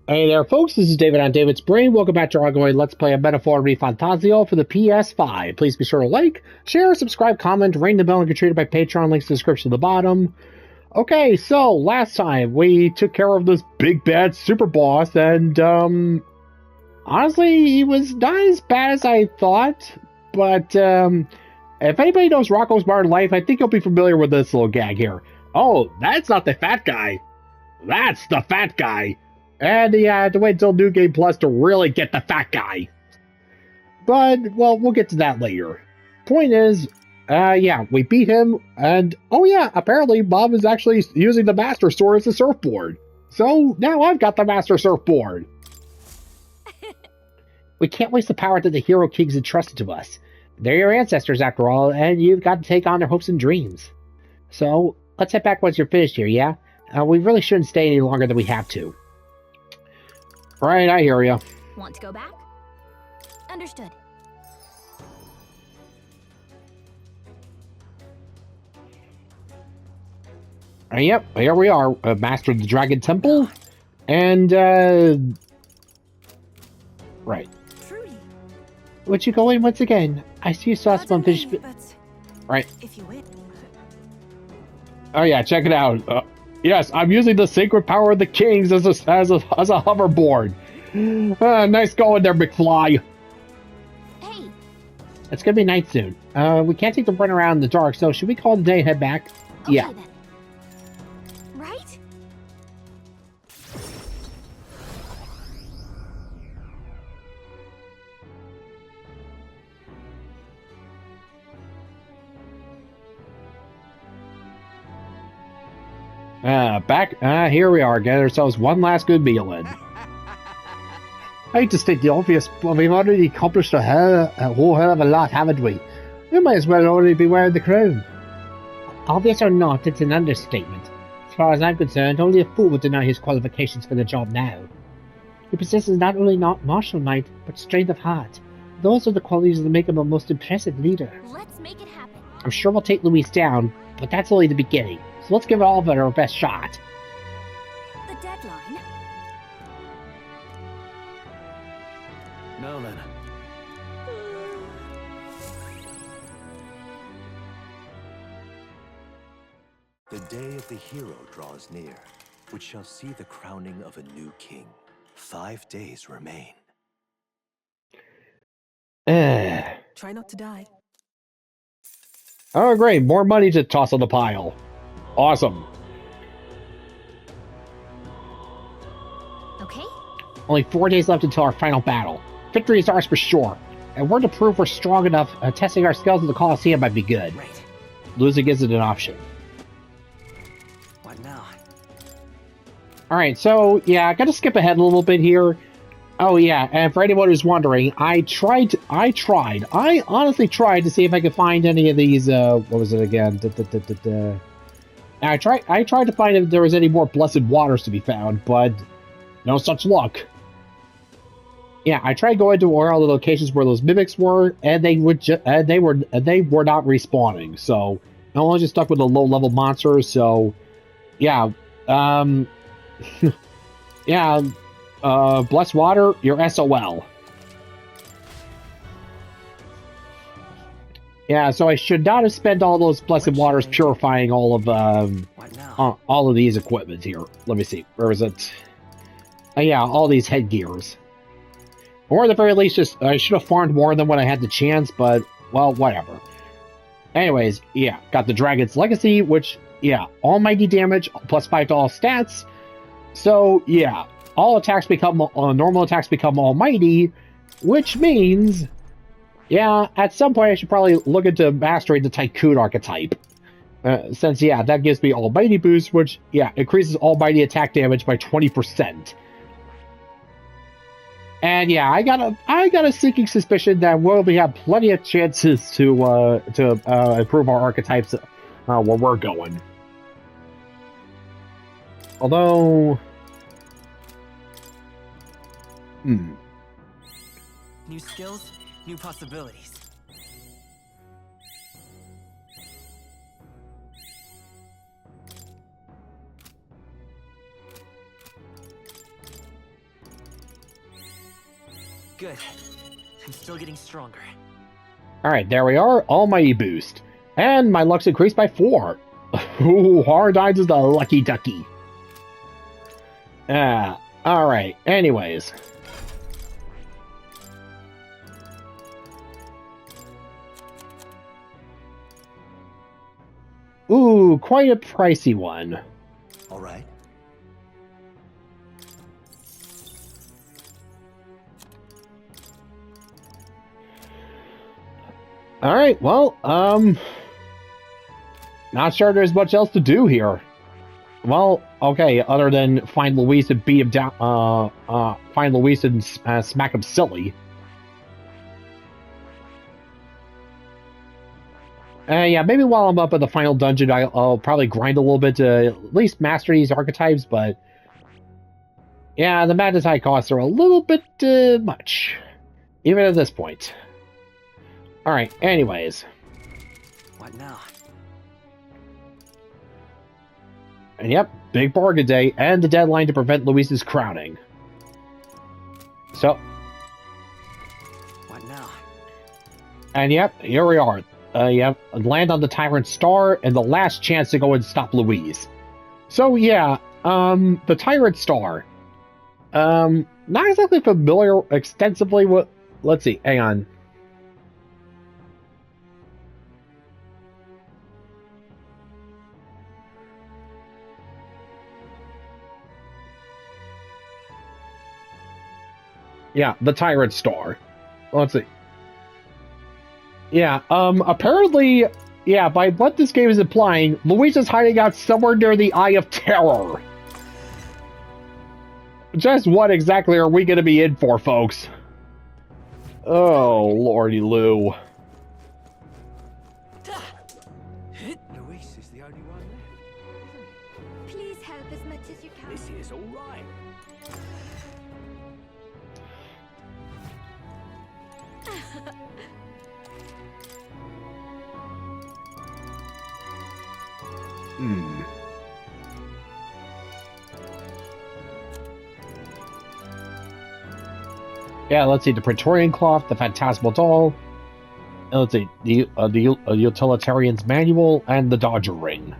Hey there, folks. This is David on David's Brain. Welcome back to our ongoing Let's Play a Metaphor ReFantazio for the PS5. Please be sure to like, share, subscribe, comment, ring the bell, and get treated by Patreon. Links in the description at the bottom. Okay, so last time we took care of this big bad super boss, and honestly, he was not as bad as I thought. But if anybody knows Rocco's Modern Life, I think you'll be familiar with this little gag here. Oh, that's not the fat guy. That's the fat guy. And you have to wait until New Game Plus to really get the fat guy. But, well, we'll get to that later. Point is, yeah, we beat him, and, oh yeah, apparently Bob is actually using the Master Sword as a surfboard. So, now I've got the Master Surfboard. We can't waste the power that the Hero Kings entrusted to us. They're your ancestors, after all, and you've got to take on their hopes and dreams. So, let's head back once you're finished here, yeah? We really shouldn't stay any longer than we have to. Right, I hear ya. Want to go back? Understood. Yep, here we are, Master of the Dragon Temple, and, right. Trudy. Would you go in once again? I see you saw some fish. Right. If you win. Oh yeah, check it out. Yes, I'm using the sacred power of the kings as a hoverboard. Nice going there, McFly. Hey. It's gonna be night soon. We can't take the run around in the dark, so should we call it a day and head back? Okay, Yeah. then. Right? Here we are, get ourselves one last good meal in. I hate to state the obvious, but we've already accomplished a whole hell of a lot, haven't we? We might as well already be wearing the crown. Obvious or not, it's an understatement. As far as I'm concerned, only a fool would deny his qualifications for the job now. He possesses not only martial might, but strength of heart. Those are the qualities that make him a most impressive leader. Let's make it happen. I'm sure we'll take Luis down, but that's only the beginning. So let's give it all of it our best shot. The deadline? No, then. The day of the hero draws near, which shall see the crowning of a new king. 5 days remain. Try not to die. Oh, great. More money to toss on the pile. Awesome. Okay. Only 4 days left until our final battle. Victory is ours for sure. And we're to prove we're strong enough. Testing our skills in the Colosseum might be good. Right. Losing isn't an option. What now? Alright, so, yeah, I gotta skip ahead a little bit here. Oh, yeah, and for anyone who's wondering, I honestly tried to see if I could find any of these, what was it again? I tried to find if there was any more blessed waters to be found, but no such luck. Yeah, I tried going to all the locations where those mimics were, and they were not respawning. So I'm only just stuck with the low-level monsters. So yeah, yeah, blessed water, you're SOL. Yeah, so I should not have spent all those blessed waters purifying all of these equipment here. Let me see, where is it? Yeah, all these headgears. Or at the very least, just I should have farmed more than when I had the chance, but, well, whatever. Anyways, yeah, got the Dragon's Legacy, which, yeah, almighty damage, plus 5 to all stats. So, yeah, all attacks become, normal attacks become almighty, which means, yeah, at some point I should probably look into mastering the Tycoon archetype. Since, yeah, that gives me almighty boost, which, yeah, increases almighty attack damage by 20%. And yeah, I got a sinking suspicion that we'll have plenty of chances to improve our archetypes where we're going. Although, New skills, new possibilities. Good. I'm still getting stronger. Alright, there we are. Almighty boost. And my luck's increased by 4. Ooh, Hard Eyes is the lucky ducky. Alright, anyways. Ooh, quite a pricey one. All right. Alright, well, not sure there's much else to do here. Well, okay, other than find Luis and beat him down, find Luis and smack him silly. Yeah, maybe while I'm up at the final dungeon, I'll probably grind a little bit to at least master these archetypes, but yeah, the madness high costs are a little bit much, even at this point. Alright, anyways. What now? And yep, big bargain day, and the deadline to prevent Luis's crowning. So. What now? And yep, here we are. Yep, land on the Tyrant Star, and the last chance to go and stop Luis. So yeah, the Tyrant Star. Not exactly familiar extensively with... Let's see, hang on. Yeah, the Tyrant Star. Let's see. Yeah, apparently, yeah, by what this game is implying, Luis is hiding out somewhere near the Eye of Terror. Just what exactly are we going to be in for, folks? Oh, Lordy Lou. Luis is the only one left. Please help as much as you can. This is all right. Yeah, let's see, the Praetorian Cloth, the Phantasmal Doll, and let's see, the Utilitarian's Manual, and the Dodger Ring.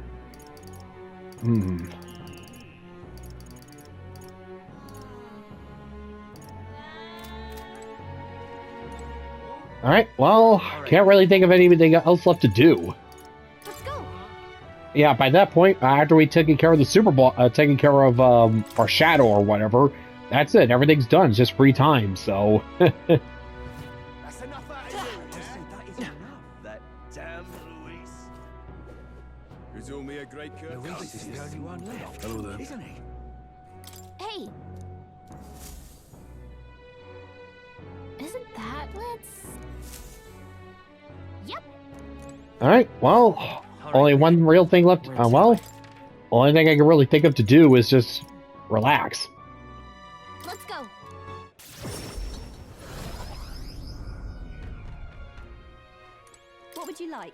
Alright, well, can't really think of anything else left to do. Let's go. Yeah, by that point, after we taken care of the Super Bowl, taking care of our Shadow or whatever, that's it. Everything's done. It's just free time, so... That's enough out of you. I said that is enough. That damn Luis. You do me a great courtesy. Luis is the only one left. Hello there. Isn't he? Hey. Isn't that... Let's... Yep. Alright, well, only one real thing left. Well, only thing I can really think of to do is just relax. Let's go. What would you like?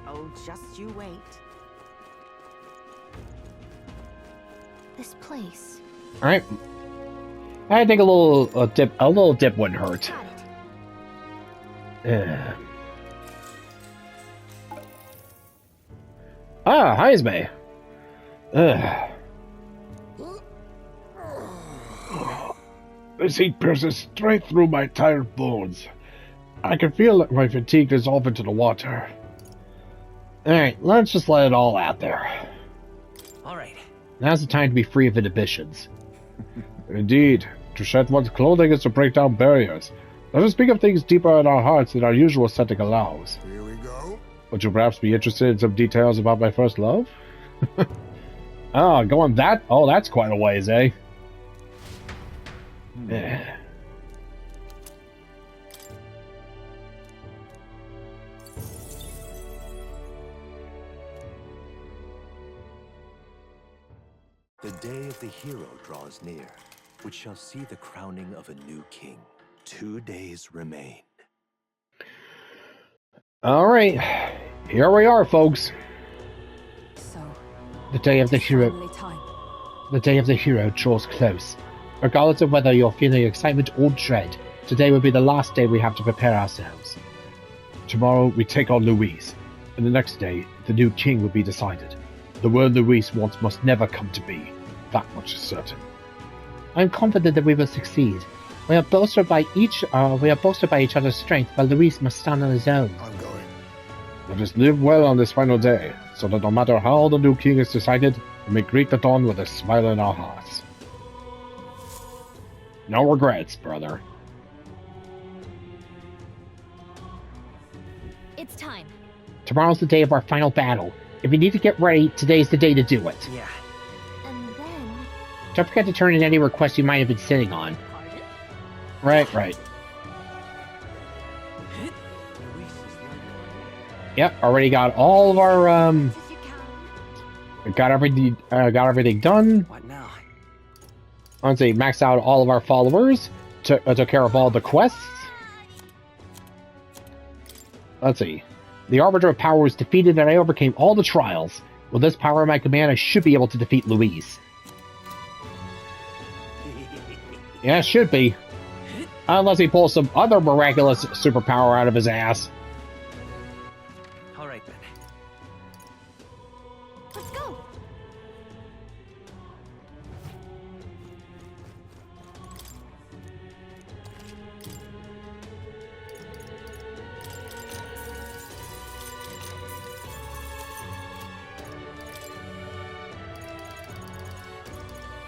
Oh, just you wait. This place. Alright. I think a little dip wouldn't hurt. Got it. Ah, hi, Ismay. This heat pierces straight through my tired bones. I can feel my fatigue dissolve into the water. Alright, let's just let it all out there. Alright. Now's the time to be free of inhibitions. Indeed, to shed one's clothing is to break down barriers. Let us speak of things deeper in our hearts than our usual setting allows. Here we go. Would you perhaps be interested in some details about my first love? Oh, going that? Oh, that's quite a ways, eh? Yeah. The day of the hero draws near, which shall see the crowning of a new king. 2 days remain. Alright, here we are, folks. So, The day of the hero. finally time. The day of the hero draws close. Regardless of whether you're feeling excitement or dread, today will be the last day we have to prepare ourselves. Tomorrow we take on Louise, and the next day the new king will be decided. The world Louise wants must never come to be. That much is certain. I am confident that we will succeed. We are bolstered by each other's strength, but Luis must stand on his own. I'm going. Let us live well on this final day, so that no matter how the new king is decided, we may greet the dawn with a smile in our hearts. No regrets, brother. It's time. Tomorrow's the day of our final battle. If you need to get ready, today's the day to do it. Yeah. And then... Don't forget to turn in any requests you might have been sitting on. Pardon? Right. Yep, already got all of our, As you can. got everything done. What now? Let's see, maxed out all of our followers. Took care of all the quests. Let's see. The Arbiter of Power was defeated and I overcame all the trials. With this power at my command, I should be able to defeat Louise. Yeah, it should be. Unless he pulls some other miraculous superpower out of his ass. All right then. Let's go.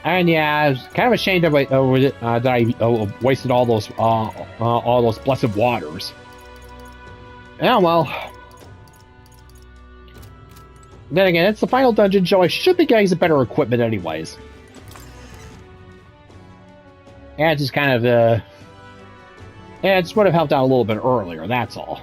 And yeah, I was kind of ashamed that I wasted all those blessed waters. Yeah, well. Then again, it's the final dungeon, so I should be getting some better equipment anyways. Yeah, it just kind of, yeah, it just would have helped out a little bit earlier, that's all.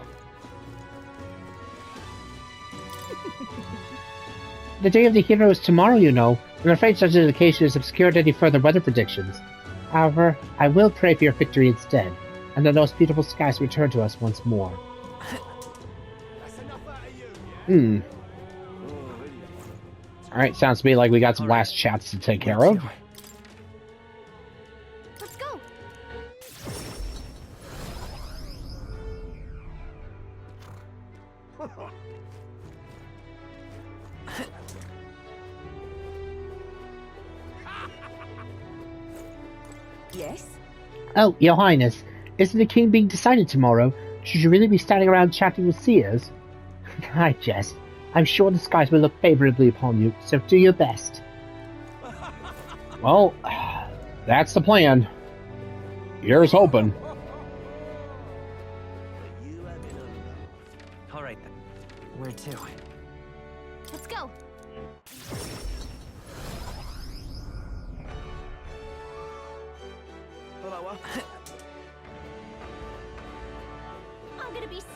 The day of the hero is tomorrow, you know. I'm afraid such an occasion has obscured any further weather predictions. However, I will pray for your victory instead, and that those beautiful skies return to us once more. That's enough out of you, yeah? Alright, sounds to me like we got some last chats to take care of. Let's go. Yes? Oh, Your Highness, isn't the king being decided tomorrow? Should you really be standing around chatting with seers? I jest. I'm sure the skies will look favorably upon you, so do your best. Well, that's the plan. Here's hoping. All right then. Where to? Let's go. I'm gonna be sick.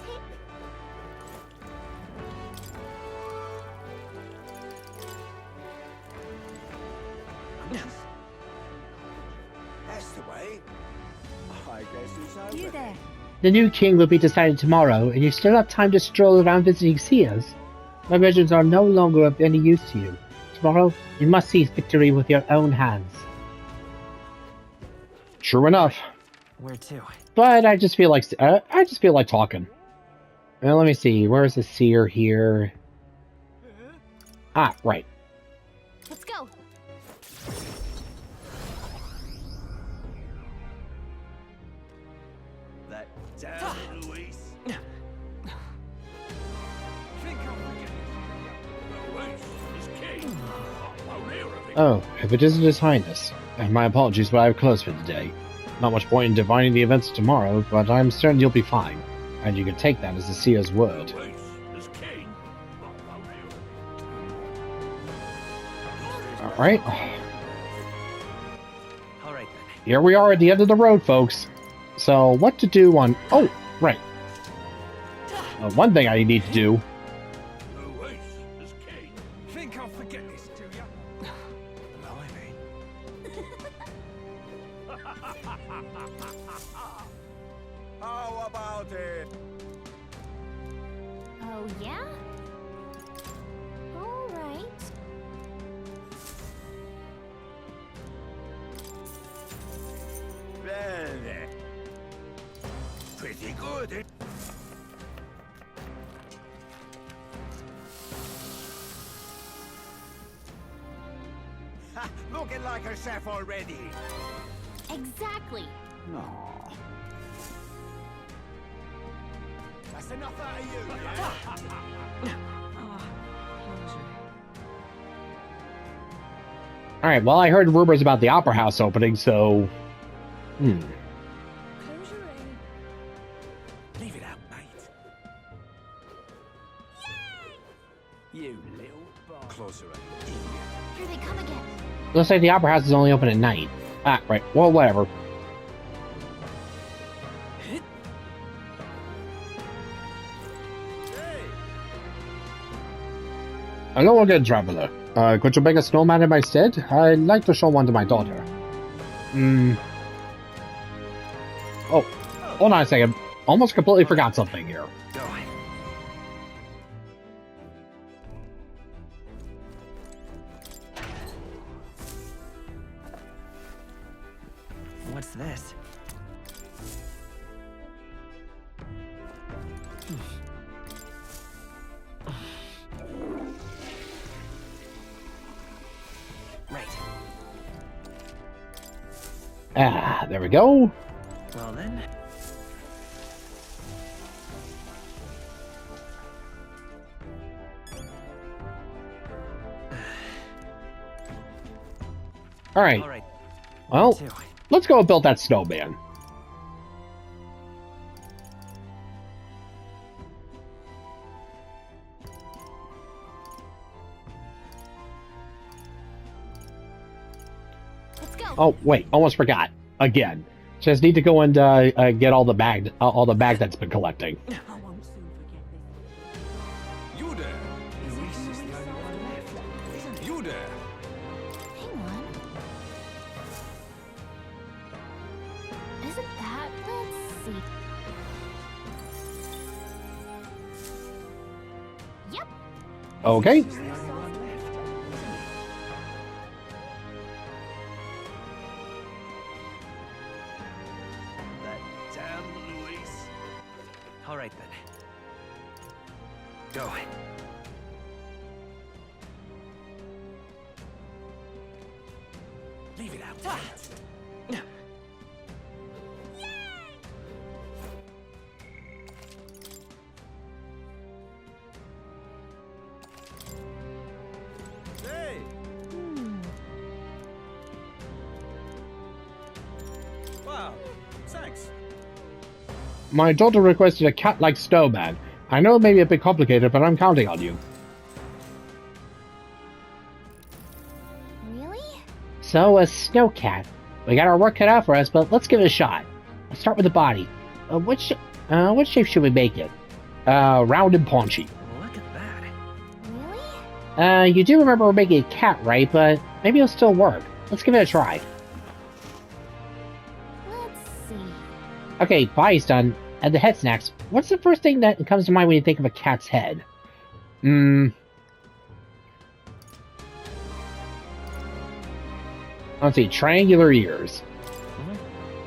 That's the way. I guess it's over. You there? The new king will be decided tomorrow, and you still have time to stroll around visiting seers. My visions are no longer of any use to you. Tomorrow, you must seize victory with your own hands. True enough. Where to? But I just feel like talking. Well, let me see. Where's the seer here? Ah, right. Let's go. That damn Luis. Think I'll forget Luis is king. I'll hear of it. Oh, if it isn't His Highness. And my apologies, but I have closed for the day. Not much point in divining the events tomorrow, but I'm certain you'll be fine. And you can take that as the seer's word. Luis is king. I'll hear of it. Alright. All right then. Here we are at the end of the road, folks. So, what to do on... Oh, right. One thing I need to do... Luis is king. Think I'll forget this, do ya? Blimey. How about it? Oh, yeah? All right. Well, pretty good. Eh? Ha, looking like herself already. Exactly. That's enough out of you. Yeah? Alright, well, I heard rumors about the Opera House opening, so... Close your eye. Leave it out, mate. You little bar. Closer up. Here they come again. Looks like the Opera House is only open at night. Ah, right. Well, whatever. Hello again, traveler. Could you make a snowman in my stead? I'd like to show one to my daughter. Oh, hold on a second. Almost completely forgot something here. Go. What's this? Right. Ah, there we go. Well then. Alright, All right. well, Two. let's go build that snowman. Let's go. Oh, wait, almost forgot. Again. Just need to go and get all the bag that's been collecting. I won't soon forget this. You there. Luis is the only one left. Isn't you there? Hang on. Isn't that? Let's see. Yep. Okay. He's the only one left. Isn't he? That damn Luis. All right then. Go. Leave it out, mate. Hey! Wow, thanks. My daughter requested a cat-like snowman. I know it may be a bit complicated, but I'm counting on you. Really? So, a snow cat. We got our work cut out for us, but let's give it a shot. Let's start with the body. What shape should we make it? Round and paunchy. Look at that. Really? You do remember we're making a cat, right? But maybe it'll still work. Let's give it a try. Let's see. Okay, body's done. And the head's next. What's the first thing that comes to mind when you think of a cat's head? Let's see, triangular ears.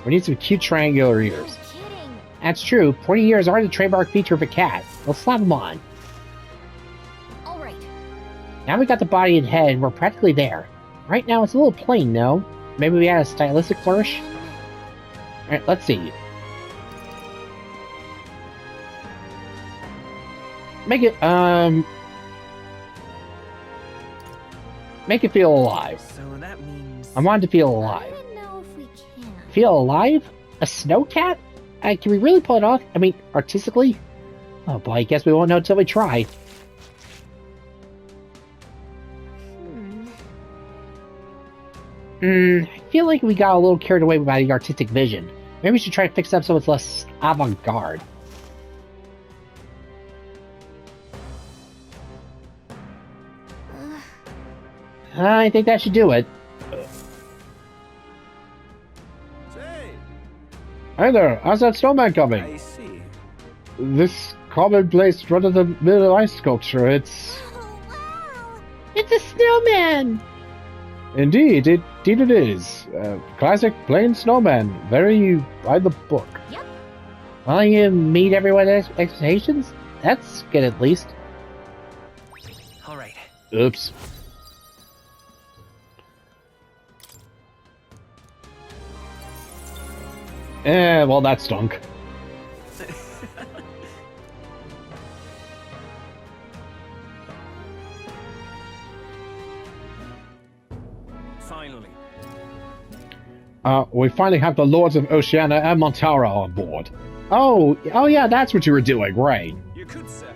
We need some cute triangular No ears. kidding. That's true. Pointy ears are the trademark feature of a cat. Let's slap them on. All right. Now we got the body and head, and we're practically there. Right now it's a little plain, no? Maybe we add a stylistic flourish? Alright, let's see. Make it feel alive. So that means. I want it to feel I alive. don't know if we can. Feel alive? A snow cat? Can we really pull it off? I mean, artistically? Oh boy, I guess we won't know until we try. I feel like we got a little carried away by the artistic vision. Maybe we should try to fix it up so it's less avant-garde. I think that should do it. Say, Hey there, how's that snowman coming? I see. This commonplace run-of-the-mill ice sculpture, it's... Oh, wow! It's a snowman! Indeed it is. Classic plain snowman, very by the book. Yep. Well, you meet everyone's expectations? That's good at least. All right. Oops. Well, that stunk. Finally. We finally have the Lords of Oceania and Montara on board. Oh yeah, that's what you were doing, right. You could say.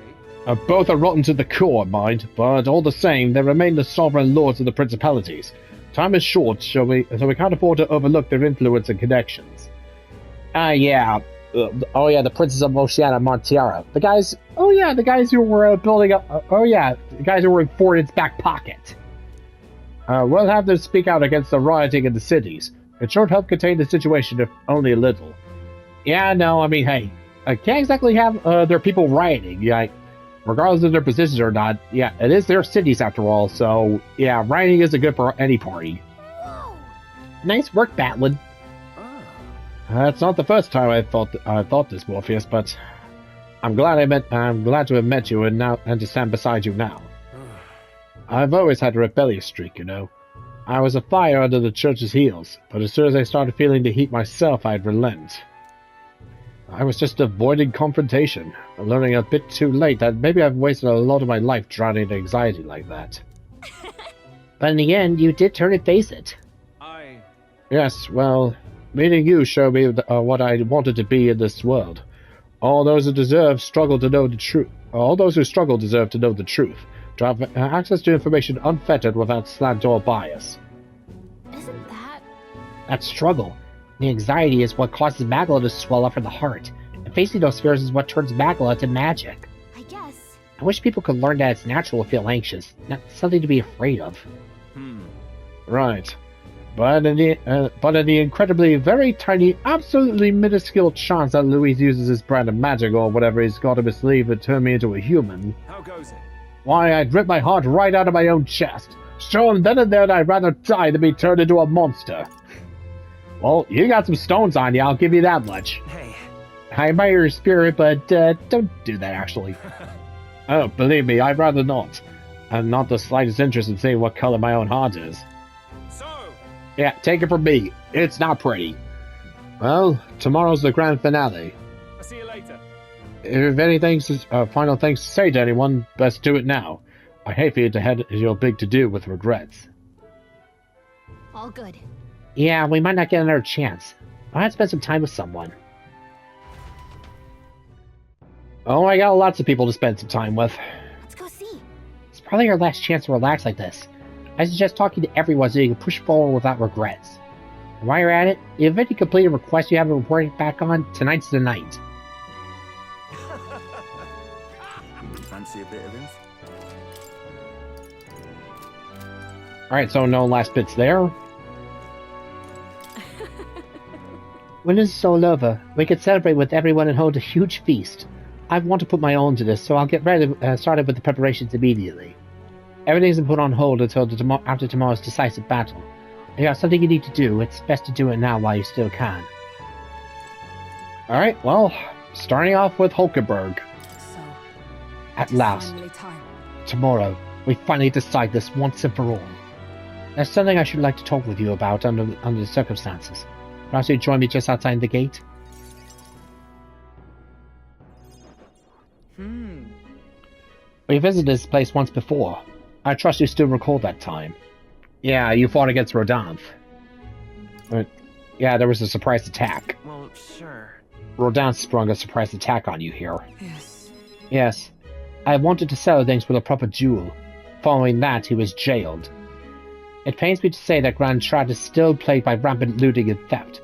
Both are rotten to the core, mind, but all the same, they remain the sovereign lords of the principalities. Time is short, so we can't afford to overlook their influence and connections. Yeah. The Princes of Oceania and Montara. The guys who were building up... the guys who were in Fordon's back pocket. We'll have them speak out against the rioting in the cities. It should help contain the situation, if only a little. Yeah, no, I mean, hey, I can't exactly have their people rioting, yeah, regardless of their positions or not. Yeah, it is their cities after all, so yeah, rioting isn't good for any party. Whoa! Nice work, Batlin. It's not the first time I thought this, Morpheus, but I'm glad to have met you and to stand beside you now. I've always had a rebellious streak, you know. I was a fire under the church's heels, but as soon as I started feeling the heat myself, I'd relent. I was just avoiding confrontation, learning a bit too late that maybe I've wasted a lot of my life drowning in anxiety like that. But in the end, you did turn and face it. Yes, well, meeting you showed me what I wanted to be in this world. All those who struggle to know the truth. All those who struggle deserve to know the truth. To have access to information unfettered without slant or bias. Isn't that... That struggle, the anxiety is what causes Magla to swell up from the heart. And facing those fears is what turns Magla into magic. I guess... I wish people could learn that it's natural to feel anxious, not something to be afraid of. Right. But in the incredibly very tiny, absolutely minuscule chance that Louis uses his brand of magic or whatever he's got up his sleeve to turn me into a human... How goes it? Why, I'd rip my heart right out of my own chest. Show him then and there that I'd rather die than be turned into a monster. Well, you got some stones on you, I'll give you that much. Hey. I admire your spirit, but don't do that, actually. Oh, believe me, I'd rather not. I'm not the slightest interest in seeing what color my own heart is. So? Yeah, take it from me. It's not pretty. Well, tomorrow's the grand finale. I'll see you later. If anything's final things to say to anyone, best do it now. I hate for you to head your big to-do with regrets. All good. Yeah, we might not get another chance. I might spend some time with someone. Oh, I got lots of people to spend some time with. Let's go see. It's probably our last chance to relax like this. I suggest talking to everyone so you can push forward without regrets. And while you're at it, if any completed request you haven't reported back on, tonight's the night. Fancy a bit of info? Alright, so no last bits there. When this is all over, we can celebrate with everyone and hold a huge feast. I want to put my all into this, so I'll get started with the preparations immediately. Everything's been put on hold until after tomorrow's decisive battle. If you have something you need to do, it's best to do it now while you still can. Alright, well, starting off with Hulkenberg. So, At last, finally time. tomorrow, we finally decide this once and for all. There's something I should like to talk with you about under the circumstances. Perhaps you'd join me just outside the gate? We visited this place once before. I trust you still recall that time. Yeah, you fought against Rodanthe. Yeah, there was a surprise attack. Well, sure. Rodanthe sprung a surprise attack on you here. Yes. Yes. I wanted to settle things with a proper duel. Following that, he was jailed. It pains me to say that Grand Strat is still plagued by rampant looting and theft.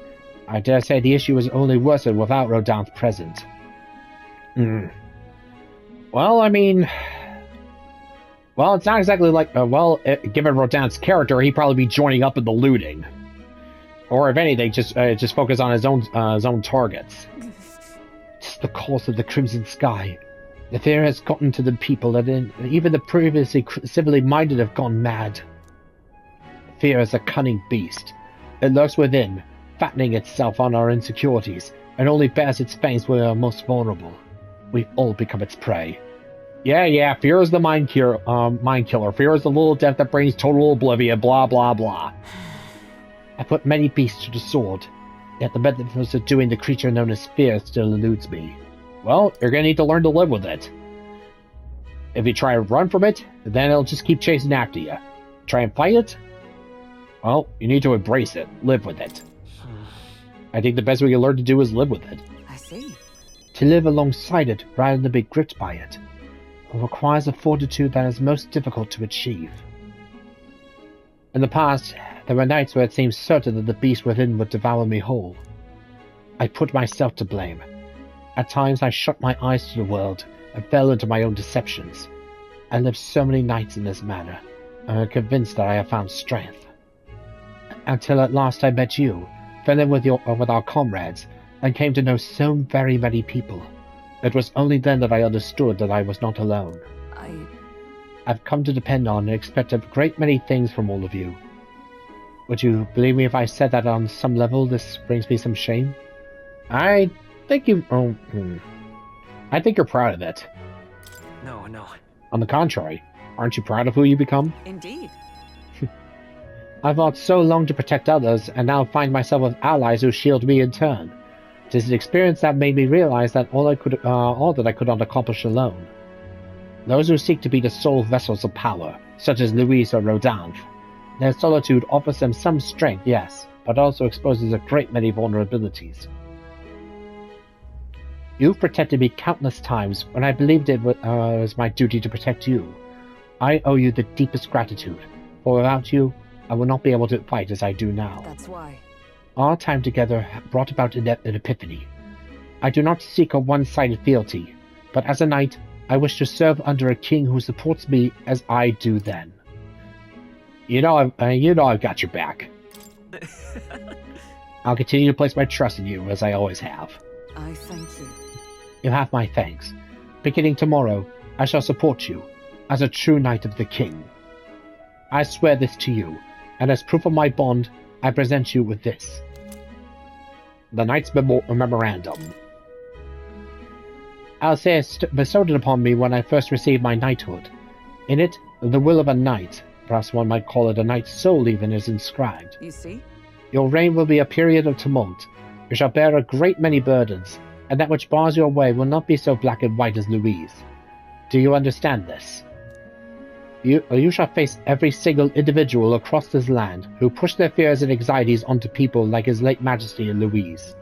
I dare say the issue is only worsened without Rodanthe present. Well, I mean... Well, it's not exactly like... given Rodanthe's character, he'd probably be joining up in the looting. Or if anything, just focus on his own targets. It's the cause of the crimson sky. The fear has gotten to the people that even the previously civilly minded have gone mad. Fear is a cunning beast. It lurks within, fattening itself on our insecurities, and only bears its fangs when we are most vulnerable. We've all become its prey. Yeah, fear is the mind killer. Fear is the little death that brings total oblivion, blah, blah, blah. I put many beasts to the sword, yet the method of subduing the creature known as fear still eludes me. Well, you're gonna need to learn to live with it. If you try to run from it, then it'll just keep chasing after you. Try and fight it? Well, you need to embrace it, live with it. I think the best we can learn to do is live with it. I see. To live alongside it rather than be gripped by it requires a fortitude that is most difficult to achieve. In the past, there were nights where it seemed certain that the beast within would devour me whole. I put myself to blame. At times I shut my eyes to the world and fell into my own deceptions. I lived so many nights in this manner, and I'm convinced that I have found strength. Until at last I met you, fell in with our comrades, and came to know so very many people. It was only then that I understood that I was not alone. I've come to depend on and expect a great many things from all of you. Would you believe me if I said that on some level this brings me some shame? I think you... I think you're proud of it. No. On the contrary, aren't you proud of who you become? Indeed. I fought so long to protect others, and now find myself with allies who shield me in turn. It is an experience that made me realize that all that I could not accomplish alone. Those who seek to be the sole vessels of power, such as Louise or Rodin, their solitude offers them some strength, yes, but also exposes a great many vulnerabilities. You've protected me countless times when I believed it was my duty to protect you. I owe you the deepest gratitude, for without you, I would not be able to fight as I do now. That's why. Our time together brought about an epiphany. I do not seek a one-sided fealty, but as a knight, I wish to serve under a king who supports me as I do then. You know I've got your back. I'll continue to place my trust in you as I always have. I thank you. You have my thanks. Beginning tomorrow, I shall support you, as a true knight of the king. I swear this to you, and as proof of my bond, I present you with this. The Knight's Memorandum. Alsace bestowed it upon me when I first received my knighthood. In it, the will of a knight, perhaps one might call it a knight's soul even, is inscribed. You see? Your reign will be a period of tumult. You shall bear a great many burdens, and that which bars your way will not be so black and white as Louise. Do you understand this? You shall face every single individual across this land who push their fears and anxieties onto people like His late Majesty and Louise.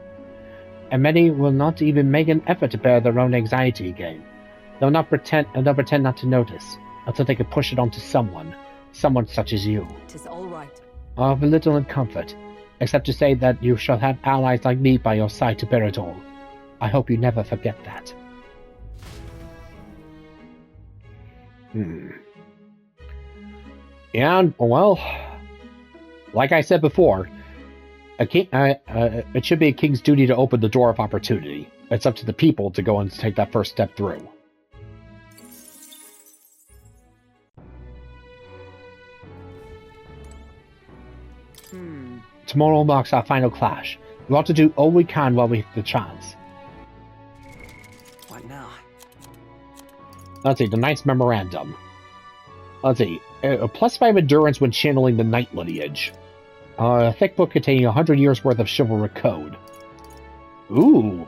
And many will not even make an effort to bear their own anxiety again. They'll pretend not to notice, until they can push it onto someone such as you. 'Tis all right. Of little in comfort, except to say that you shall have allies like me by your side to bear it all. I hope you never forget that. Yeah, well, like I said before, it should be a king's duty to open the door of opportunity. It's up to the people to go and take that first step through. Tomorrow marks our final clash. We ought to do all we can while we have the chance. What now? Let's see, the Knight's Memorandum. Let's see, +5 endurance when channeling the Knight lineage. A thick book containing 100 years worth of chivalric code. Ooh.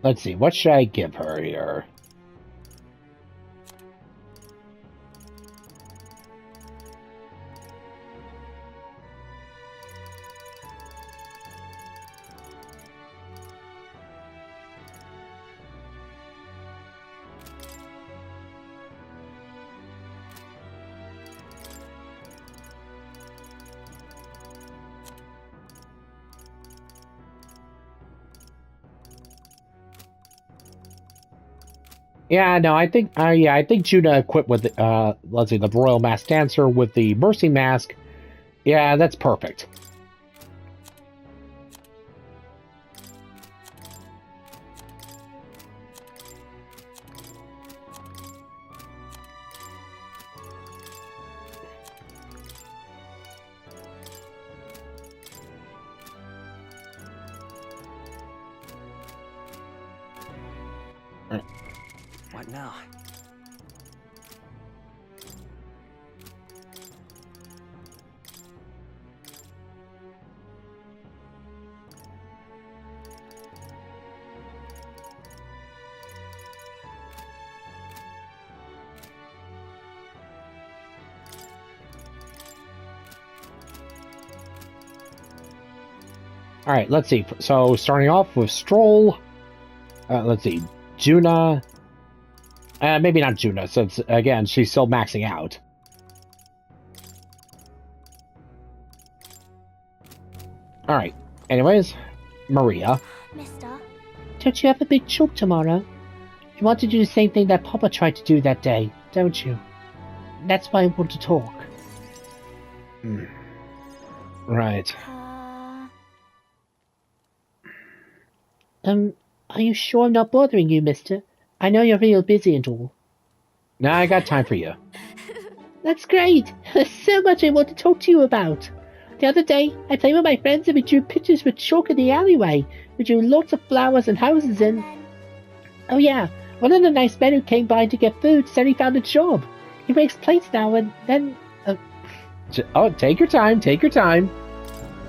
Let's see, what should I give her here? Yeah, no, I think Judah equipped with let's see, the Royal Masked Dancer with the Mercy Mask. Yeah, that's perfect. What now? All right, let's see. So starting off with Stroll, let's see, Juna. Maybe not Juna, since again she's still maxing out. All right. Anyways, Maria. Mister. Don't you have a big trip tomorrow? You want to do the same thing that Papa tried to do that day, don't you? That's why I want to talk. Right. Are you sure I'm not bothering you, mister? I know you're real busy and all. Now I got time for you. That's great! There's so much I want to talk to you about. The other day, I played with my friends and we drew pictures with chalk in the alleyway. We drew lots of flowers and houses in. Oh yeah, one of the nice men who came by to get food said he found a job. He makes plates now and then... Oh, take your time, take your time.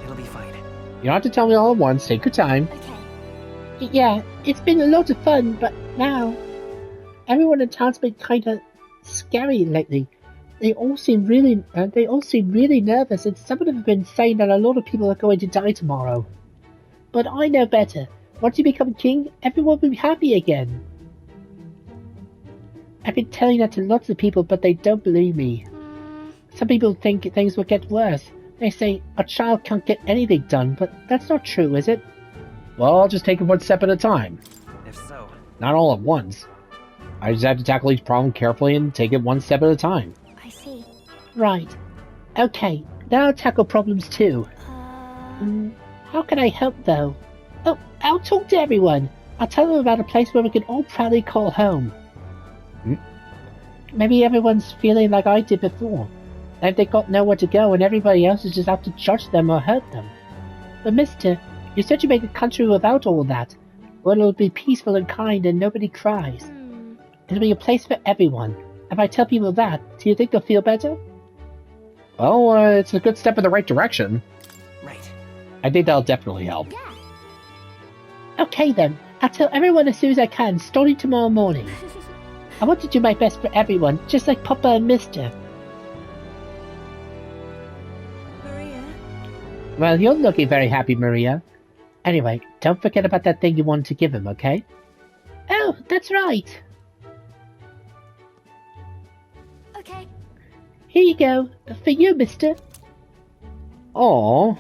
It'll be fine. You don't have to tell me all at once, take your time. Okay. Yeah, it's been a lot of fun, but now... Everyone in town's been kinda scary lately. They all seem really nervous, and some of them have been saying that a lot of people are going to die tomorrow. But I know better. Once you become king, everyone will be happy again. I've been telling that to lots of people, but they don't believe me. Some people think things will get worse. They say a child can't get anything done, but that's not true, is it? Well, I'll just take it one step at a time. If so, Not all at once. I just have to tackle each problem carefully and take it one step at a time. I see. Right. Okay, now I'll tackle problems too. How can I help, though? Oh, I'll talk to everyone. I'll tell them about a place where we can all proudly call home. Maybe everyone's feeling like I did before. Like they got nowhere to go and everybody else is just out to judge them or hurt them. But mister, you said you make a country without all that, where it'll be peaceful and kind and nobody cries. It'll be a place for everyone. If I tell people that, do you think they'll feel better? Well, it's a good step in the right direction. right. I think that'll definitely help. Yeah. Okay then, I'll tell everyone as soon as I can, starting tomorrow morning. I want to do my best for everyone, just like Papa and Mister. Maria. Well, you're looking very happy, Maria. Anyway, don't forget about that thing you wanted to give him, okay? Oh, that's right. Okay. Here you go. For you, mister. Oh,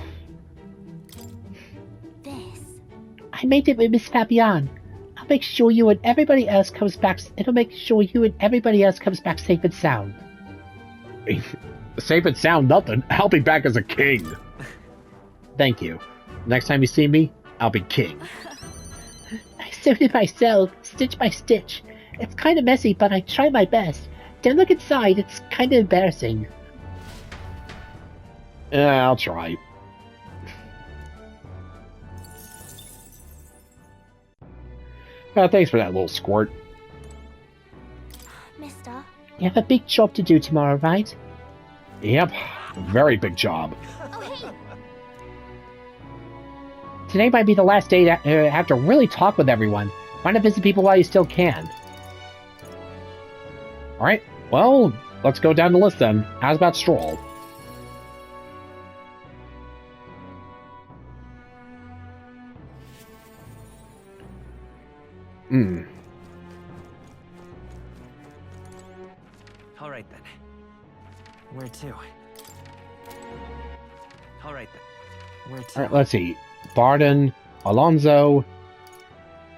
This. I made it with Miss Fabian. I'll make sure you and everybody else comes back. It'll make sure you and everybody else comes back safe and sound. safe and sound nothing. I'll be back as a king. Thank you. Next time you see me, I'll be king. I sewed it myself, stitch by stitch. It's kind of messy, but I try my best. Don't look inside, it's kind of embarrassing. Yeah, I'll try. Thanks for that little squirt. Mister. You have a big job to do tomorrow, right? Yep, very big job. Oh, hey. Today might be the last day to have to really talk with everyone. Find out visit people while you still can. Alright, well, let's go down the list then. How's about Stroll? All right then. Where to? All right then. Where to? Alright, let's see. Barden, Alonso,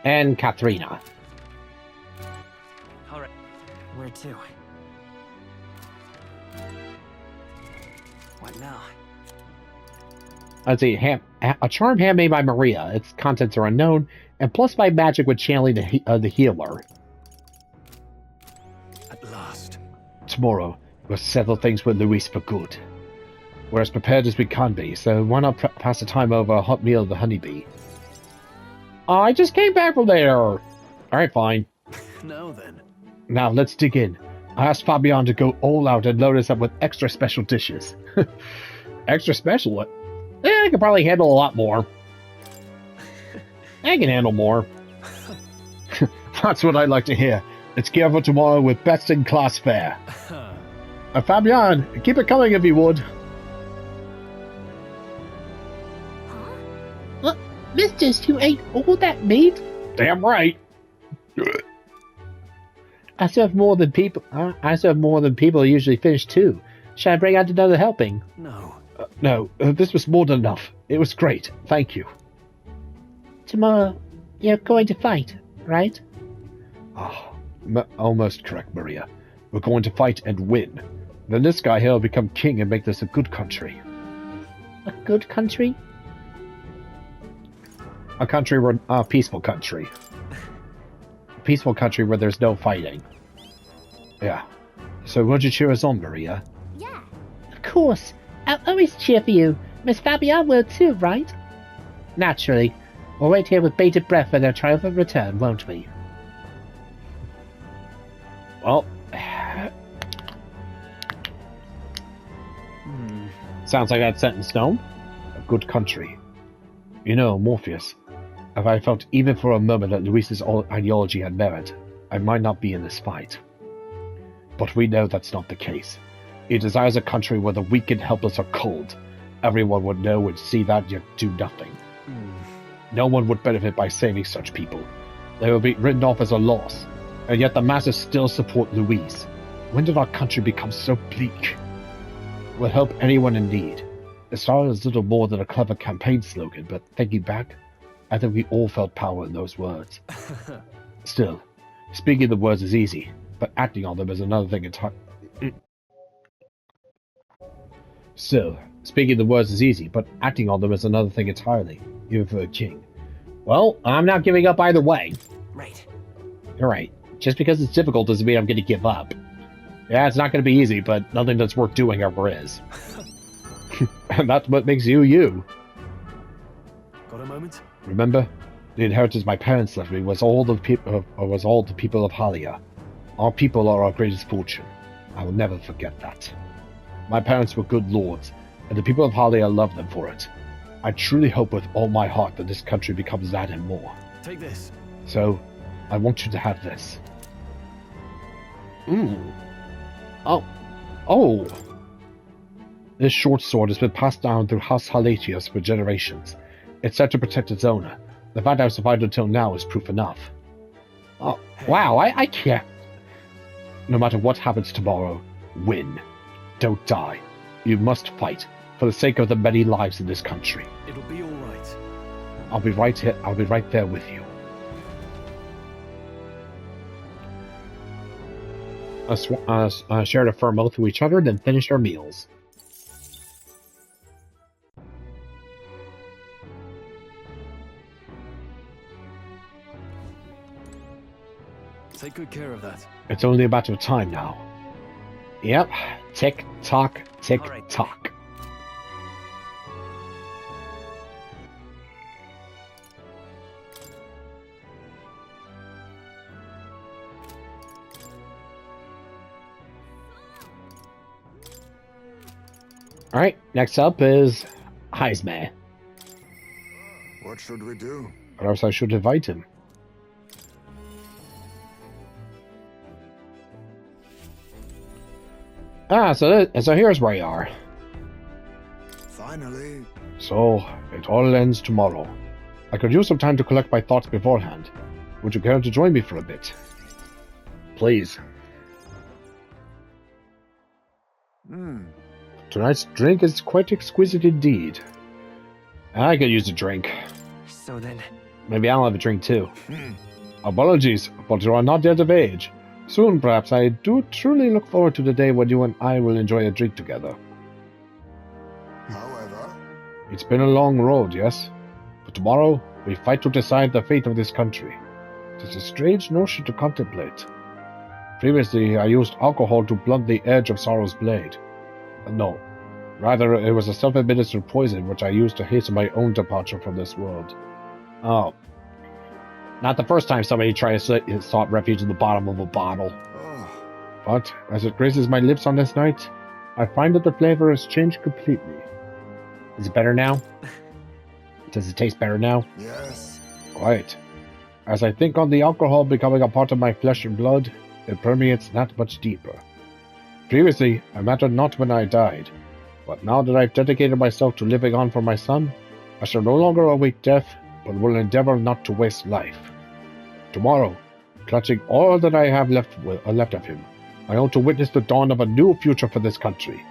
and Katrina. All right. Where to? What now? Let's see. A charm handmade by Maria. Its contents are unknown, and plus by magic with channeling the healer. At last. Tomorrow, we'll settle things with Luis for good. We're as prepared as we can be, so why not pass the time over a hot meal of the honeybee? I just came back from there. Alright, fine. Now then. Now, let's dig in. I asked Fabian to go all out and load us up with extra special dishes. Extra special? I could probably handle a lot more. I can handle more. That's what I'd like to hear. Let's gear for tomorrow with best-in-class fare. Fabian, keep it coming if you would. What? Mistress, you ate all that meat? Damn right. I serve more than people. I serve more than people usually finish too. Should I bring out another helping? No. No, this was more than enough. It was great. Thank you. Tomorrow, you're going to fight, right? Almost correct, Maria. We're going to fight and win. Then this guy here will become king and make this a good country. A good country? A country where, peaceful country. Peaceful country where there's no fighting. Yeah. So won't you cheer us on, Maria? Yeah. Of course. I'll always cheer for you. Miss Fabian will too, right? Naturally. We'll wait here with bated breath for their triumphant return, won't we? Well, sounds like that's set in stone. A good country. You know, Morpheus, if I felt even for a moment that Luis's ideology had merit, I might not be in this fight. But we know that's not the case. He desires a country where the weak and helpless are cold. Everyone would know and see that, yet do nothing. No one would benefit by saving such people. They will be written off as a loss, and yet the masses still support Luis. When did our country become so bleak? We'll help anyone in need. It started as little more than a clever campaign slogan, but thinking back, I think we all felt power in those words. Still, speaking the words is easy, but acting on them is another thing entirely. Still, speaking the words is easy, but acting on them is another thing entirely, even for a king. Well, I'm not giving up either way. Right. You're right. Just because it's difficult doesn't mean I'm going to give up. Yeah, it's not going to be easy, but nothing that's worth doing ever is. And that's what makes you, you. Got a moment? Remember, the inheritance my parents left me was all the people of Halia. Our people are our greatest fortune. I will never forget that. My parents were good lords, and the people of Halia love them for it. I truly hope with all my heart that this country becomes that and more. Take this. So, I want you to have this. Oh. This short sword has been passed down through House Halatius for generations. It's set to protect its owner. The fact I've survived until now is proof enough. Oh, wow, I can't. No matter what happens tomorrow, win. Don't die. You must fight, for the sake of the many lives in this country. It'll be all right. I'll be right here. I'll be right there with you. Shared a firm oath to each other, then finished our meals. Take good care of that. It's only a matter of time now. Yep. Tick tock, tick All right. tock. Alright, next up is Heisman. What should we do? Or else I should invite him. So here's where you are. Finally. So, it all ends tomorrow. I could use some time to collect my thoughts beforehand. Would you care to join me for a bit? Please. Tonight's drink is quite exquisite indeed. I could use a drink. So then... Maybe I'll have a drink too. Apologies, but you are not yet of age. Soon, perhaps. I do truly look forward to the day when you and I will enjoy a drink together. However, It's been a long road, yes? But tomorrow, we fight to decide the fate of this country. It is a strange notion to contemplate. Previously, I used alcohol to blunt the edge of sorrow's blade. No. Rather, it was a self-administered poison which I used to hasten my own departure from this world. Oh. Not the first time somebody sought refuge in the bottom of a bottle. But, as it graces my lips on this night, I find that the flavor has changed completely. Is it better now? Does it taste better now? yes. Quite. As I think on the alcohol becoming a part of my flesh and blood, it permeates that much deeper. Previously, I mattered not when I died, but now that I've dedicated myself to living on for my son, I shall no longer await death, but will endeavor not to waste life. Tomorrow, clutching all that I have left of him, I own to witness the dawn of a new future for this country.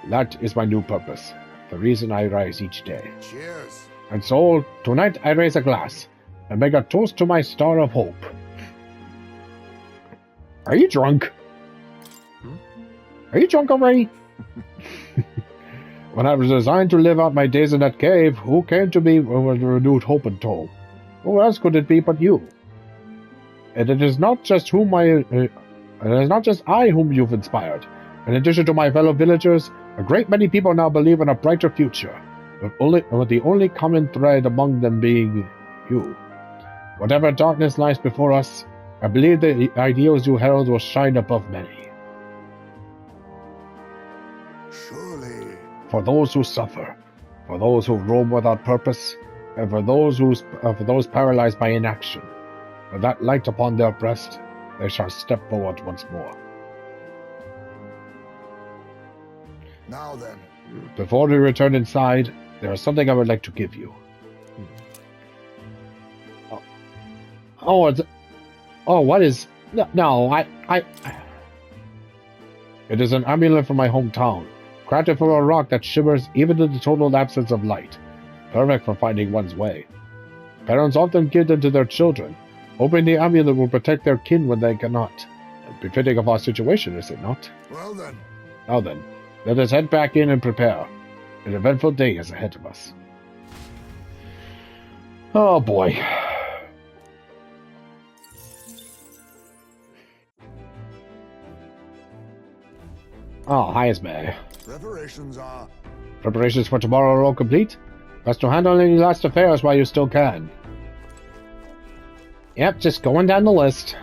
That is my new purpose, the reason I rise each day. Cheers. And so, tonight I raise a glass, and make a toast to my star of hope. Are you drunk? Are you drunk already? When I was designed to live out my days in that cave, who came to me with renewed hope and told? Who else could it be but you? And it is not just I whom you've inspired. In addition to my fellow villagers, a great many people now believe in a brighter future, with the only common thread among them being you. Whatever darkness lies before us, I believe the ideals you herald will shine above many. Surely. For those who suffer, for those who roam without purpose, and for those paralyzed by inaction, with that light upon their breast, they shall step forward once more. Now then. Before we return inside, there is something I would like to give you. What is... No, It is an amulet from my hometown, crafted from a rock that shimmers even in the total absence of light, perfect for finding one's way. Parents often give them to their children, hoping the amulet will protect their kin when they cannot. Befitting of our situation, is it not? Well then. Now then, let us head back in and prepare. An eventful day is ahead of us. Oh boy. Oh, hi, Esme. Preparations for tomorrow are all complete. Best to handle any last affairs while you still can. Yep, just going down the list.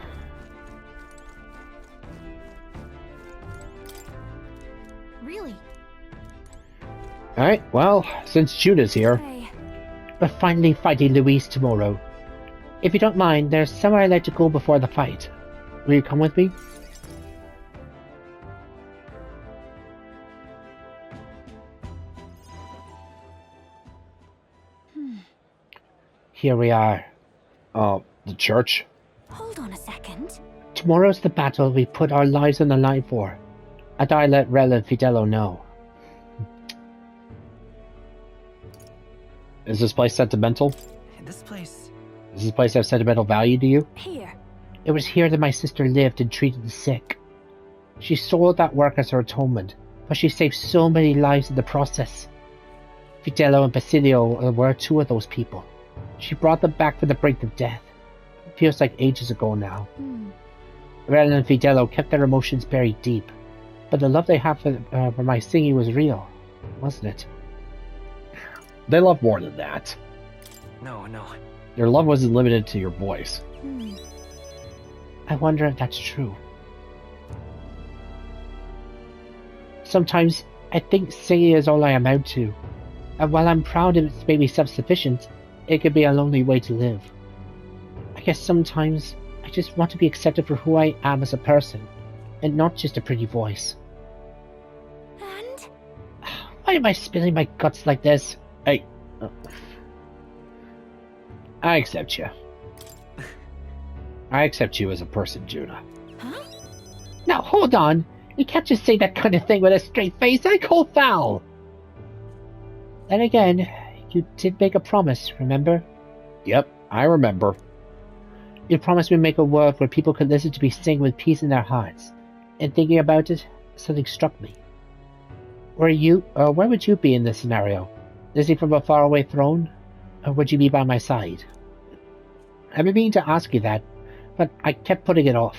Really? Alright, well, since Judah's here... Hey. We're finally fighting Louise tomorrow. If you don't mind, there's somewhere I'd like to go before the fight. Will you come with me? Here we are. The church? Hold on a second. Tomorrow's the battle we put our lives on the line for. And I let Rel and Fidello know. Is this place sentimental? This place... Does this place have sentimental value to you? Here. It was here that my sister lived and treated the sick. She sold that work as her atonement, but she saved so many lives in the process. Fidello and Basilio were two of those people. She brought them back from the brink of death. It feels like ages ago now. Rel and Fidello kept their emotions buried deep, but the love they had for my singing was real, wasn't it? They love more than that. No. Your love wasn't limited to your voice. I wonder if that's true. Sometimes I think singing is all I amount to, and while I'm proud it's made me self-sufficient, it can be a lonely way to live. I guess sometimes I just want to be accepted for who I am as a person, and not just a pretty voice. am I spilling my guts like this? Hey. I accept you. I accept you as a person, Judah. Huh? Now, hold on. You can't just say that kind of thing with a straight face. I call foul. Then again, you did make a promise, remember? Yep, I remember. You promised me to make a world where people could listen to me sing with peace in their hearts. And thinking about it, something struck me. Where would you be in this scenario? Listening from a faraway throne? Or would you be by my side? I've been meaning to ask you that, but I kept putting it off.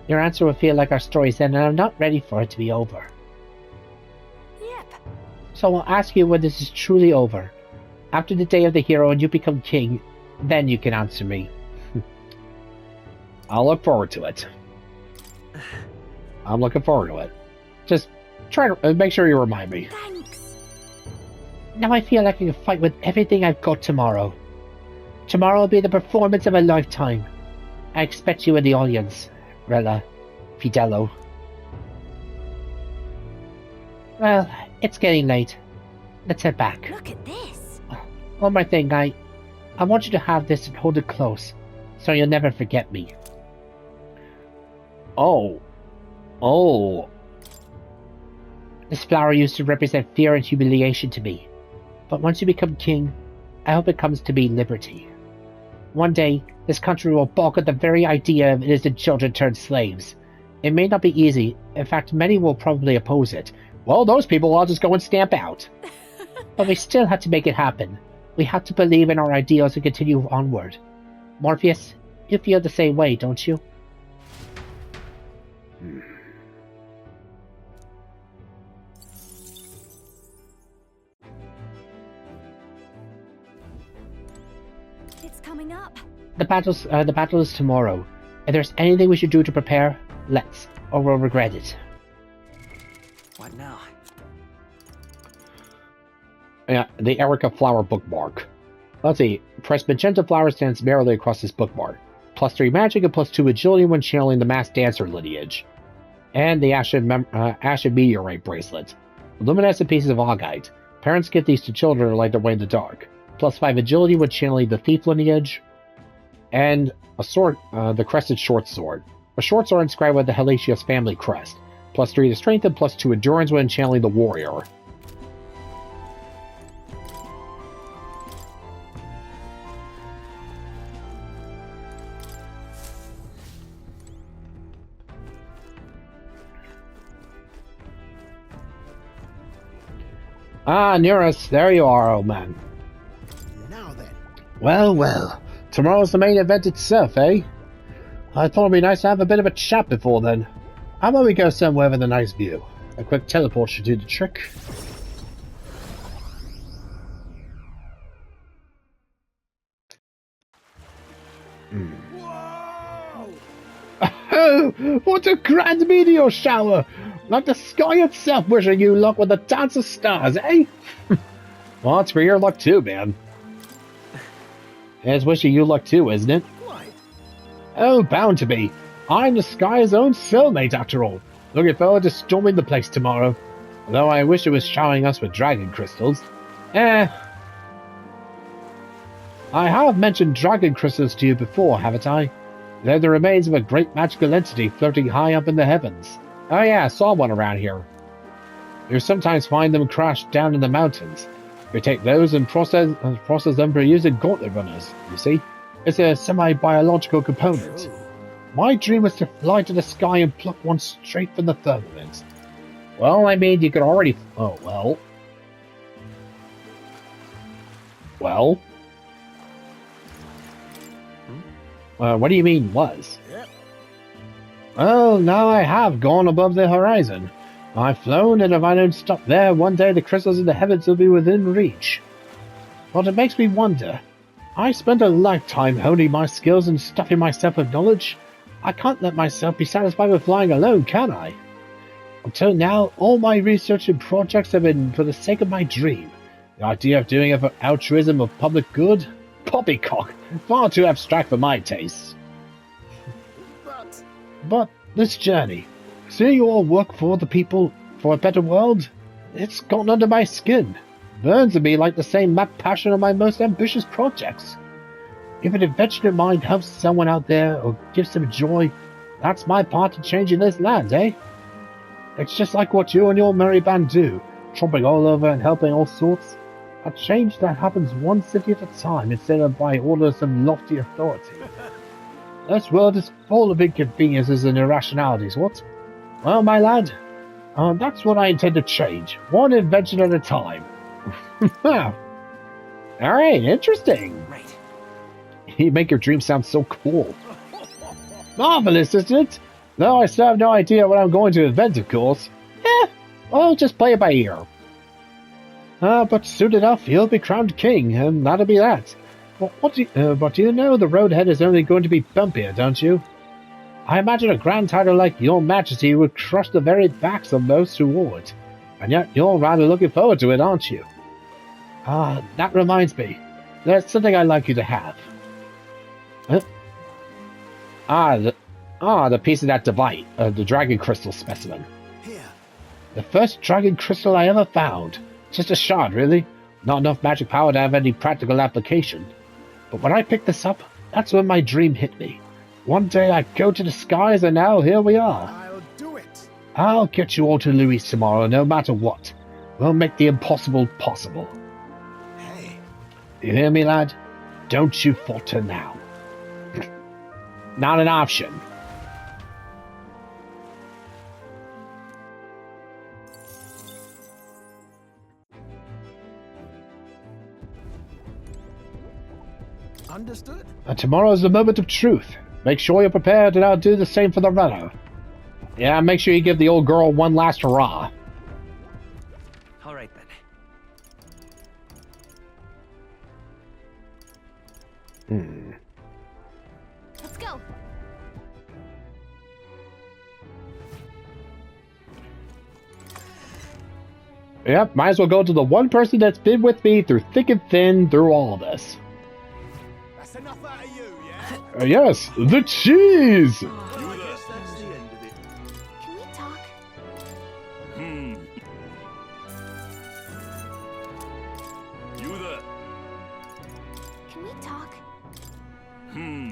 Your answer would feel like our story's end, and I'm not ready for it to be over. Yep. So I'll ask you when this is truly over. After the day of the hero and you become king, then you can answer me. I'll look forward to it. I'm looking forward to it. Just try to make sure you remind me. Thanks. Now I feel like I can fight with everything I've got tomorrow. Tomorrow will be the performance of a lifetime. I expect you in the audience, Rella, Fidello. Well, it's getting late. Let's head back. Look at this. One more thing, I want you to have this and hold it close, so you'll never forget me. Oh. This flower used to represent fear and humiliation to me. But once you become king, I hope it comes to be liberty. One day, this country will balk at the very idea of innocent children turned slaves. It may not be easy. In fact, many will probably oppose it. Well, those people will just go and stamp out. But we still had to make it happen. We had to believe in our ideals and continue onward. Morpheus, you feel the same way, don't you? It's coming up. The battle is tomorrow. If there's anything we should do to prepare, let's, or we'll regret it. What now? Yeah, the Erica flower bookmark. Let's see. Press magenta flower stands merrily across this bookmark. +3 magic and +2 agility when channeling the masked dancer lineage. And the Ashen meteorite bracelet. Luminescent pieces of augite. Parents give these to children to light their way in the dark. +5 agility when channeling the thief lineage. And a sword, the crested short sword. A short sword inscribed with the Helatius family crest. +3 to strength and +2 endurance when channeling the warrior. Ah, Nearest, there you are, old man. Now then. Well. Tomorrow's the main event itself, eh? I thought it'd be nice to have a bit of a chat before then. How about we go somewhere with a nice view? A quick teleport should do the trick. Whoa! Oh, what a grand meteor shower! Like the sky itself wishing you luck with the dance of stars, eh? Well, it's for your luck too, man. It's wishing you luck too, isn't it? Quite. Oh, bound to be. I'm the sky's own soulmate, after all. Looking forward to storming the place tomorrow. Although I wish it was showering us with dragon crystals. I have mentioned dragon crystals to you before, haven't I? They're the remains of a great magical entity floating high up in the heavens. Oh yeah, I saw one around here. You sometimes find them crashed down in the mountains. We take those and process them for using gauntlet runners, you see? It's a semi-biological component. My dream was to fly to the sky and pluck one straight from the firmament. Well, I mean, you could already... Oh, well... Well? What do you mean, was? Yep. Well, now I have gone above the horizon. I've flown, and if I don't stop there, one day the crystals in the heavens will be within reach. But it makes me wonder. I spent a lifetime honing my skills and stuffing myself with knowledge. I can't let myself be satisfied with flying alone, can I? Until now, all my research and projects have been for the sake of my dream. The idea of doing it for altruism of public good? Poppycock! Far too abstract for my tastes. But this journey, seeing you all work for the people, for a better world, It's gotten under my skin. Burns in me like the same mad passion of my most ambitious projects. If an adventurous mind helps someone out there or gives them joy, that's my part in changing this land, eh? It's just like what you and your merry band do, tromping all over and helping all sorts. A change that happens one city at a time instead of by order of some lofty authority. This world is full of inconveniences and irrationalities, what? Well, my lad, that's what I intend to change, one invention at a time. Alright, interesting. Right. You make your dream sound so cool. Marvelous, isn't it? Though I still have no idea what I'm going to invent, of course. I'll just play it by ear. But soon enough, he'll be crowned king, and that'll be that. But do you know the road ahead is only going to be bumpier, don't you? I imagine a grand title like Your Majesty would crush the very backs of those who wore it. And yet you're rather looking forward to it, aren't you? That reminds me. There's something I'd like you to have. The piece of that device, the dragon crystal specimen. Here. The first dragon crystal I ever found. Just a shard, really. Not enough magic power to have any practical application. But when I picked this up, that's when my dream hit me. One day I'd go to the skies, and now here we are. I'll do it. I'll get you all to Louis tomorrow, no matter what. We'll make the impossible possible. Hey. You hear me, lad? Don't you falter now. Not an option. Understood? And tomorrow's the moment of truth. Make sure you're prepared, and I'll do the same for the runner. Yeah, make sure you give the old girl one last hurrah. All right then. Let's go. Yep, might as well go to the one person that's been with me through thick and thin through all of this. That's enough out of you, yeah? Yes, the cheese! I guess that's the end of it. Can we talk? Hmm. You there? Can we talk? Hmm.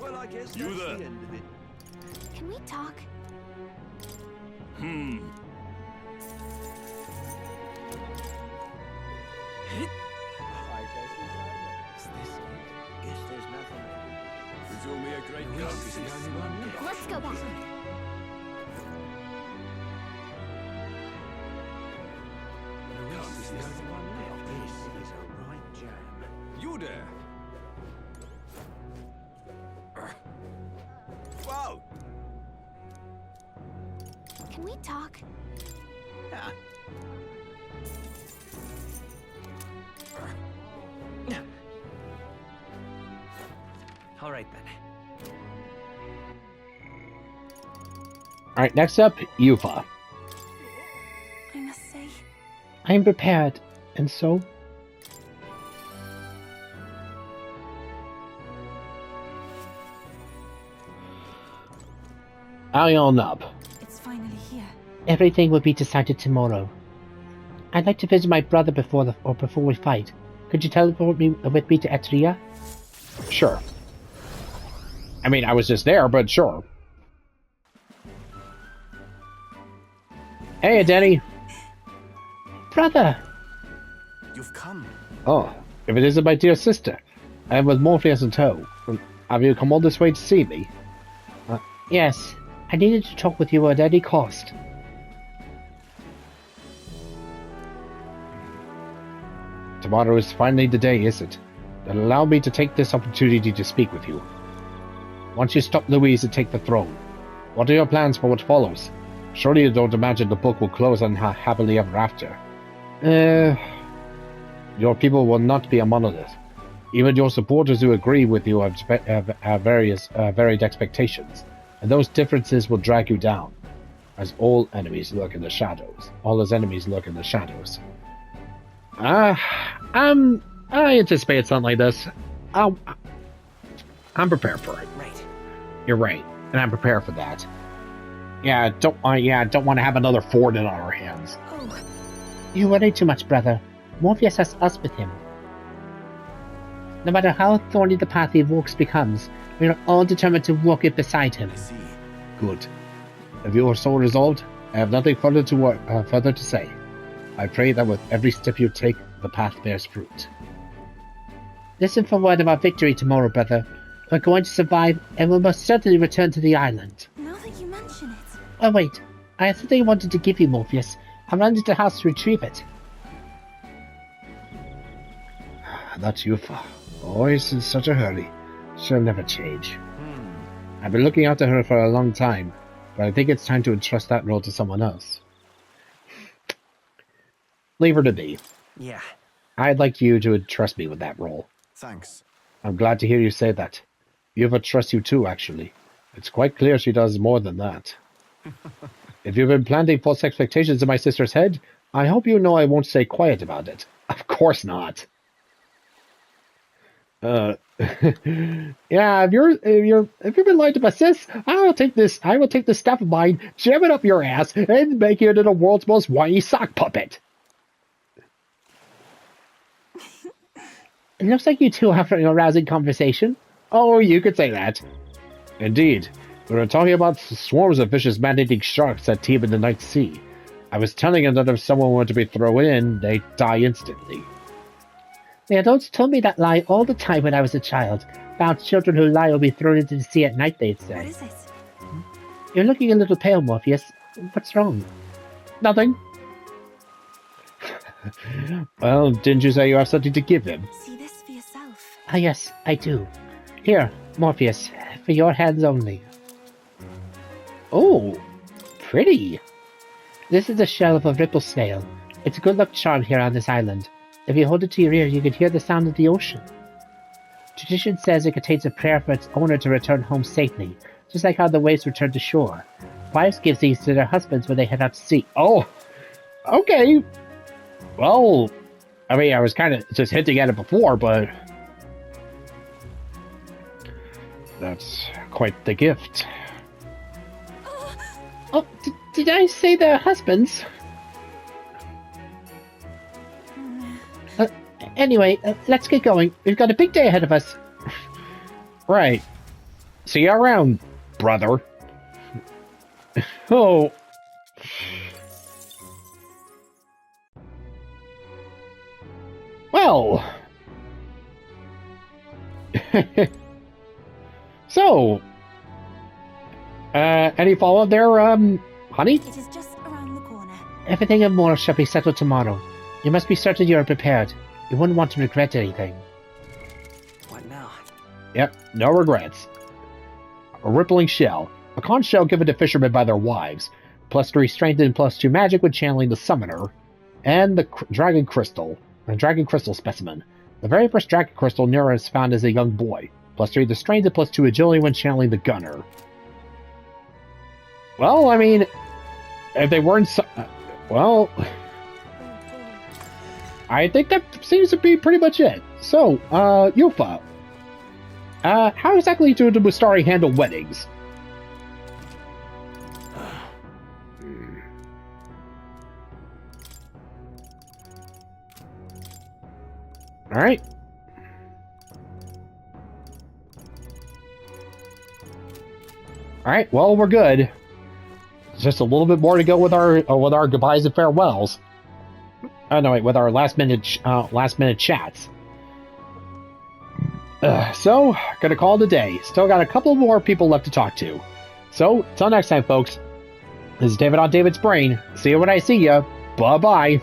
Well, I guess You that's there? the end of it. Can we talk? Hmm. Guess there's nothing. It's only a great courtesy. Let's go back. This is a right jam. You there? Whoa! Can we talk? All right then. Alright, next up, Yufa. I must say, I am prepared, and so? Ion up. it's finally here. Everything will be decided tomorrow. I'd like to visit my brother before we fight. Could you teleport me with me to Etria? Sure. I mean, I was just there, but sure. Hey, Denny. Brother! You've come. Oh, if it isn't my dear sister. I am with Morpheus in tow. Have you come all this way to see me? Yes, I needed to talk with you at any cost. Tomorrow is finally the day, is it? Then allow me to take this opportunity to speak with you. Once you stop Louise and take the throne, what are your plans for what follows? Surely you don't imagine the book will close on happily ever after. Your people will not be a monolith. Even your supporters who agree with you have varied expectations, and those differences will drag you down, as all enemies lurk in the shadows. All his enemies lurk in the shadows. I anticipate something like this. I'm prepared for it. Right. You're right, and I'm prepared for that. don't want to have another Ford on our hands. Oh, You worry too much, brother. Morpheus has us with him. No matter how thorny the path he walks becomes, we are all determined to walk it beside him. I see. Good. If you are so resolved, I have nothing further to say. I pray that with every step you take, the path bears fruit. Listen for word of our victory tomorrow, brother. We're going to survive, and we'll most certainly return to the island. now that you mention it. Oh wait, I had something I wanted to give you, Morpheus. I ran into the house to retrieve it. That's Yufa. Always in such a hurry. She'll never change. I've been looking after her for a long time, but I think it's time to entrust that role to someone else. Leave her to me. Yeah. I'd like you to entrust me with that role. Thanks. I'm glad to hear you say that. Yufa trusts you too, actually. It's quite clear she does more than that. If you've been planting false expectations in my sister's head, I hope you know I won't stay quiet about it. Of course not. Yeah, if you've been lying to my sis, I will take this staff of mine, jam it up your ass, and make you into the world's most whiny sock puppet. It looks like you two are having a rousing conversation. Oh, you could say that. Indeed. We were talking about swarms of vicious man-eating sharks that teem in the night sea. I was telling them that if someone were to be thrown in, they'd die instantly. The adults told me that lie all the time when I was a child. About children who lie will be thrown into the sea at night, they'd What say. is it? You're looking a little pale, Morpheus. What's wrong? Nothing. Well, didn't you say you have something to give him? See this for yourself. Ah, yes, I do. Here, Morpheus, for your hands only. Oh, pretty. This is the shell of a ripple snail. It's a good luck charm here on this island. If you hold it to your ear, you can hear the sound of the ocean. Tradition says it contains a prayer for its owner to return home safely, just like how the waves return to shore. Wives give these to their husbands when they head out to sea. Oh, okay. Well, I mean, I was kind of just hinting at it before, but that's quite the gift. Oh, did I say their husbands? Anyway, let's get going. We've got a big day ahead of us. Right. See you around, brother. Oh. Well. So. Any follow-up there, honey? It is just around the corner. Everything and more shall be settled tomorrow. You must be certain you are prepared. You wouldn't want to regret anything. What now? Yep, no regrets. A rippling shell. A conch shell given to fishermen by their wives. +3 strength and +2 magic when channeling the summoner. And the dragon crystal. A dragon crystal specimen. The very first dragon crystal Nura found as a young boy. +3 the strength and +2 agility when channeling the gunner. Well, I mean, if they weren't well, I think that seems to be pretty much it. So, Yufa, how exactly do the Mustari handle weddings? Alright. Alright, well, we're good. Just a little bit more to go with our goodbyes and farewells. Oh no, wait, with our last minute chats. So, gonna call it a day. Still got a couple more people left to talk to. So, till next time, folks. This is David on David's Brain. See you when I see you. Bye bye.